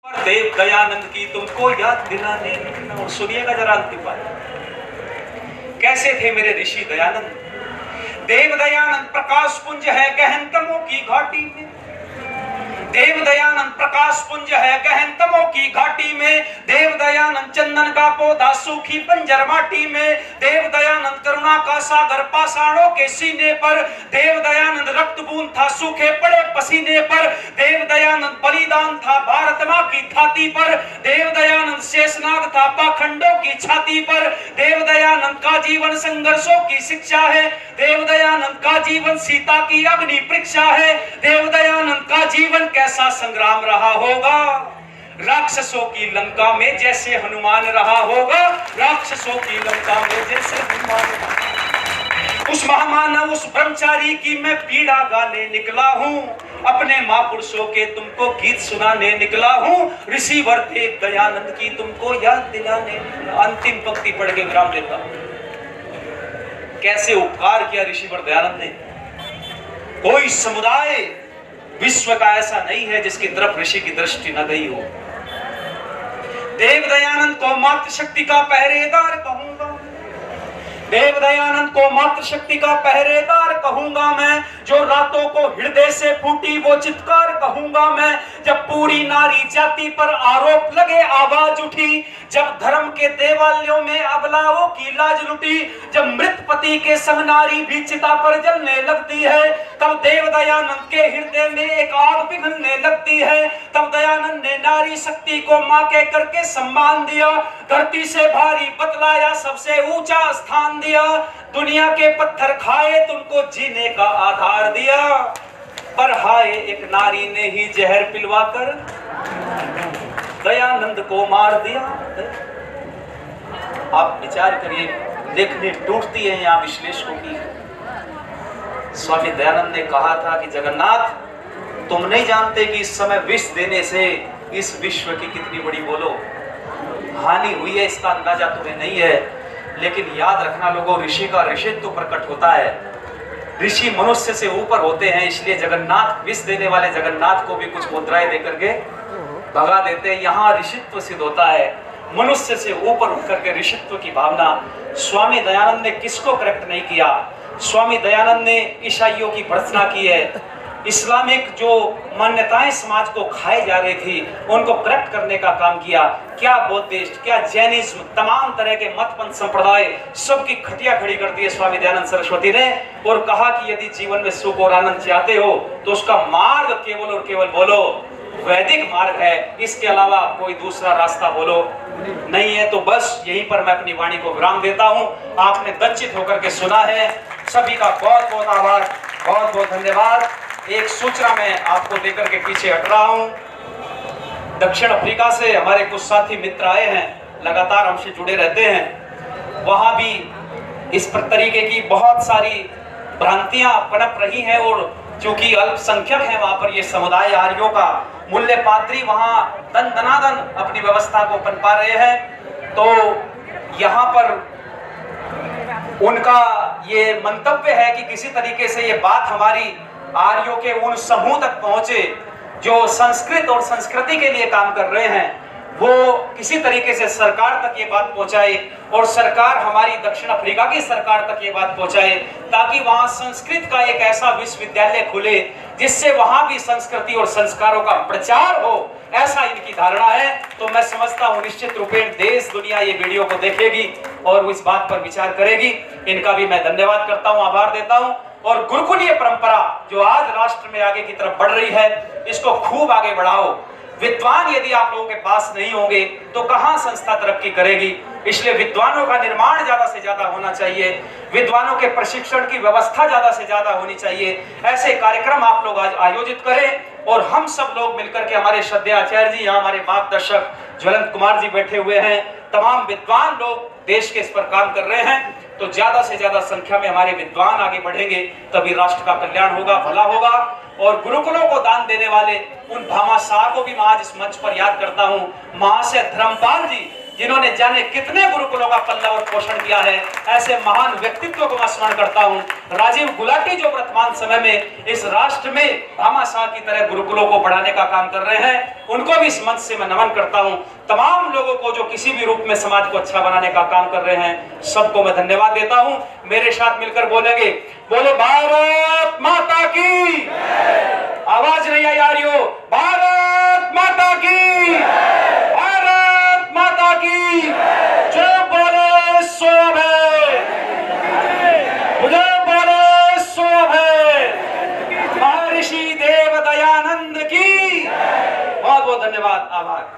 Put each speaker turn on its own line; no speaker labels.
देव दयानंद की तुमको याद दिलाने। और सुनिएगा जरा अंतिम बात, कैसे थे मेरे ऋषि दयानंद। देव दयानंद प्रकाश पुंज है गहन तमों की घाटी में। देव दयानंद प्रकाश पुंज है गहन तमों की घाटी में। देव दयानंद चंदन का पौधा सूखी बंजर माटी में। देव दयानंद करुणा का सागर पाषाणों के सीने पर। देव दयानंद रक्त बूंद था सूखे पड़े पसीने पर। देव दयानंद बलिदान था भारत मां की छाती पर। देव दयानंद शेषनाग था पाखंडों की छाती पर। देव दयानंद का जीवन संघर्षों की शिक्षा है। देव दयानंद का जीवन सीता की अग्नि परीक्षा है। देव दयानंद का जीवन कैसा संग्राम रहा होगा। राक्षसों की लंका में जैसे हनुमान रहा होगा। राक्षसों की लंका में जैसे हनुमान। उस महामानव उस ब्रह्मचारी की मैं पीड़ा गाने निकला हूं। अपने महापुरुषों के तुमको गीत सुनाने निकला हूं। ऋषिवर देव दयानंद की तुमको याद दिलाने। अंतिम पंक्ति पढ़ के विराम देता हूं। कैसे उपकार किया ऋषिवर दयानंद ने। कोई समुदाय विश्व का ऐसा नहीं है जिसकी तरफ ऋषि की दृष्टि न गई हो। देव दयानंद को मातृशक्ति का पहरेदार कहूंगा। देव दयानंद को मातृशक्ति का पहरेदार कहूंगा मैं। जो रातों को हृदय से फूटी वो चित्कार कहूंगा मैं। जब पूरी नारी जाति पर आरोप लगे आवाज उठी। जब धर्म के देवालयों में अबलाओं की लाज लुटी। जब मृत पति के संग नारी भी चिता पर जलने लगती है। तब देव दयानंद के हृदय में एक आग पिघलने लगती है। तब दयानंद ने नारी शक्ति को मां कह करके सम्मान दिया। धरती से भारी बतलाया सबसे ऊंचा स्थान दिया। दुनिया के पत्थर खाए तुमको जीने का आधार दिया। पर हाय एक नारी ने ही जहर पिलवाकर दयानंद को मार दिया। आप विचार करिए, लेखनी टूटती है यहाँ विश्लेषकों की। स्वामी दयानंद ने कहा था कि जगन्नाथ तुम नहीं जानते कि इस समय विष देने से इस विश्व की कितनी बड़ी बोलो हानि हुई है। इसका अंदाजा तुम्हें नहीं है। लेकिन याद रखना लोगों, ऋषि का ऋषित्व प्रकट होता है। ऋषि मनुष्य से ऊपर होते हैं। इसलिए जगन्नाथ विष देने वाले जगन्नाथ को भी कुछ मुद्राएं देकर के भगा देते हैं। यहाँ ऋषित्व सिद्ध होता है। मनुष्य से ऊपर उठकर के ऋषित्व की भावना। स्वामी दयानंद ने किसको करेक्ट नहीं किया। स्वामी दयानंद ने ईसाइयों की भर्त्सना की है। इस्लामिक जो मान्यताएं समाज को खाई जा रही थी उनको करेक्ट करने का काम किया। क्या बौद्धिस्ट, क्या जैनिज्म, तमाम तरह के मत पंथ संप्रदाय सबकी खटिया खड़ी कर दी है स्वामी दयानंद सरस्वती ने। और कहा कि यदि जीवन में सुख और आनंद चाहते हो तो उसका मार्ग केवल और केवल बोलो वैदिक मार्ग है। इसके अलावा कोई दूसरा रास्ता बोलो नहीं है। तो बस यहीं पर मैं अपनी वाणी को विराम देता हूं। आपने दच्चित होकर के सुना है। सभी का बहुत बहुत आभार, बहुत बहुत धन्यवाद। एक सूचना मैं आपको देकर के पीछे हट रहा हूं। दक्षिण अफ्रीका से हमारे कुछ साथी मित्र आए हैं, लगातार हमसे जुड़े रहते हैं। वहां भी इस तरीके की बहुत सारी भ्रांतियां पनप रही हैं। और चूंकि अल्पसंख्यक है वहां पर ये समुदाय आर्यों का, मूल्य पात्री वहां दन दनादन अपनी व्यवस्था को पनपा रहे हैं। तो यहाँ पर उनका ये मंतव्य है कि किसी तरीके से ये बात हमारी आर्यों के उन समूह तक पहुंचे जो संस्कृत और संस्कृति के लिए काम कर रहे हैं। वो किसी तरीके से सरकार तक ये बात पहुंचाए और सरकार हमारी दक्षिण अफ्रीका की सरकार तक ये बात पहुंचाए ताकि वहां संस्कृत का एक ऐसा विश्वविद्यालय खुले जिससे वहां भी संस्कृति और संस्कारों का प्रचार हो। ऐसा इनकी धारणा है। तो मैं समझता हूं निश्चित रूपेण देश दुनिया ये वीडियो को देखेगी और इस बात पर विचार करेगी। इनका भी मैं धन्यवाद करता हूं, आभार देता हूं। और गुरुकुलीय परंपरा जो आज राष्ट्र में आगे की तरफ बढ़ रही है, इसको खूब आगे बढ़ाओ। विद्वान यदि आप लोगों के पास नहीं होंगे तो कहां संस्था तरक्की करेगी। इसलिए विद्वानों का निर्माण ज्यादा से ज्यादा होना चाहिए। विद्वानों के प्रशिक्षण की व्यवस्था ज्यादा से ज्यादा होनी चाहिए। ऐसे कार्यक्रम आप लोग आज आयोजित करें और हम सब लोग मिलकर के, हमारे श्रद्धेय आचार्य जी, यहाँ हमारे मार्गदर्शक ज्वलंत कुमार जी बैठे हुए हैं, तमाम विद्वान लोग देश के इस पर काम कर रहे हैं। तो ज्यादा से ज्यादा संख्या में हमारे विद्वान आगे बढ़ेंगे तभी राष्ट्र का कल्याण होगा, भला होगा। और गुरुकुलों को दान देने वाले उन भामाशाह को भी मैं आज इस मंच पर याद करता हूं। महाशय धर्मपाल जी जिन्होंने जाने कितने गुरुकुलों का पल्ला और पोषण किया है, ऐसे महान व्यक्तित्व को मैं स्मरण करता हूं। राजीव गुलाटी जो वर्तमान समय में इस राष्ट्र में भामाशाह की तरह गुरुकुलों को बढ़ाने का काम कर रहे हैं, उनको भी इस मंच से मैं नमन करता हूं। तमाम लोगों को जो किसी भी रूप में समाज को अच्छा बनाने का काम कर रहे हैं, सबको मैं धन्यवाद देता हूं। मेरे साथ मिलकर बोलेंगे, बोले भारत माता की। आवाज नहीं आई आ रही हो, भारत माता की, भारत माता की। जो बोले सो है, मुझे बोले सो है। महर्षि देव दयानंद की बहुत बहुत धन्यवाद, आभार।